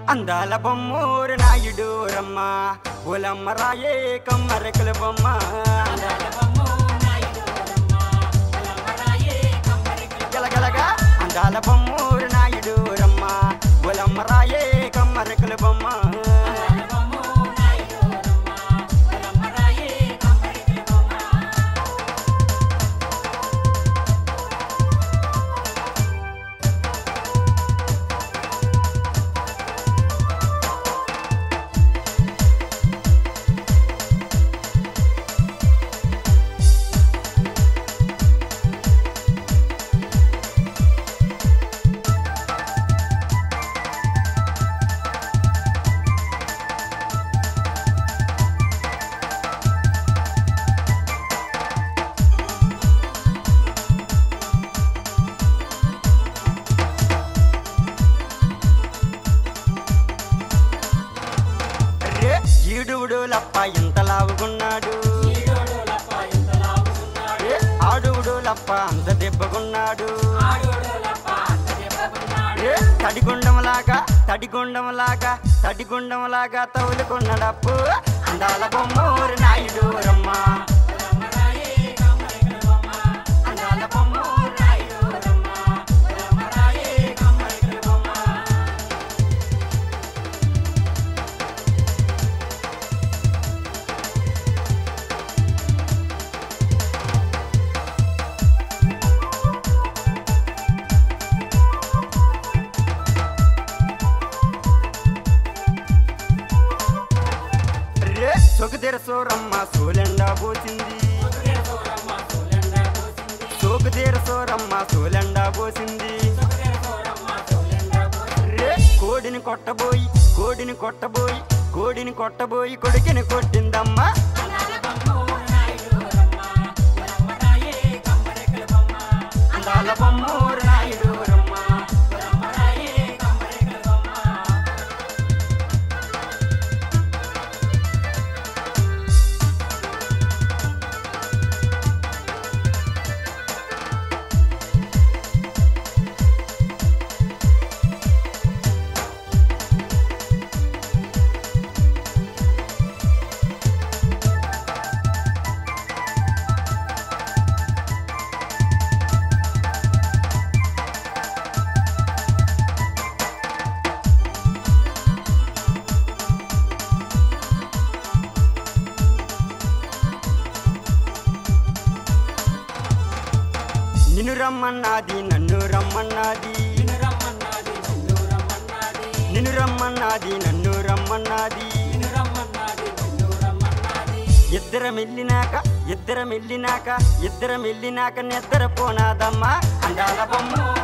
అందాల బొమ్మూరు నాయుడు రమ్మ ఓలమ్మ రాయే కమ్మరెక్కల బొమ్మ గలగలగా అందాల బొమ్మూరు నాయుడు రమ్మ ఓలమ్మ రాయే కమ్మరెక్కల బొమ్మ ఈడువుడు లప్ప ఎంత లావుగున్నాడు ఆడువుడు లప్ప అంత దెబ్బగున్నాడు తడిగుండంలాగా తౌలుకున్నాడప్పు అందాల బొమ్మూరు నాయుడు రమ్మ అందాల బొమ్మూరు నాయుడు రమ్మ సోకుదేరసోరమ్మ సోలెండా పోసింది సోకుదేరసోరమ్మ సోలెండా పోసింది కోడిని కొట్టబోయి కొడుకుని కొట్టిందమ్మా అందాల బొమ్మూరు నాయుడు రమ్మ నిన్ను రమ్మన్నది నన్ను రమ్మన్నది నిన్ను రమ్మన్నది నన్ను రమ్మన్నది ఇద్దరం వెళ్ళినాక నిద్ర పోనాదమ్మా అందాల బొమ్మ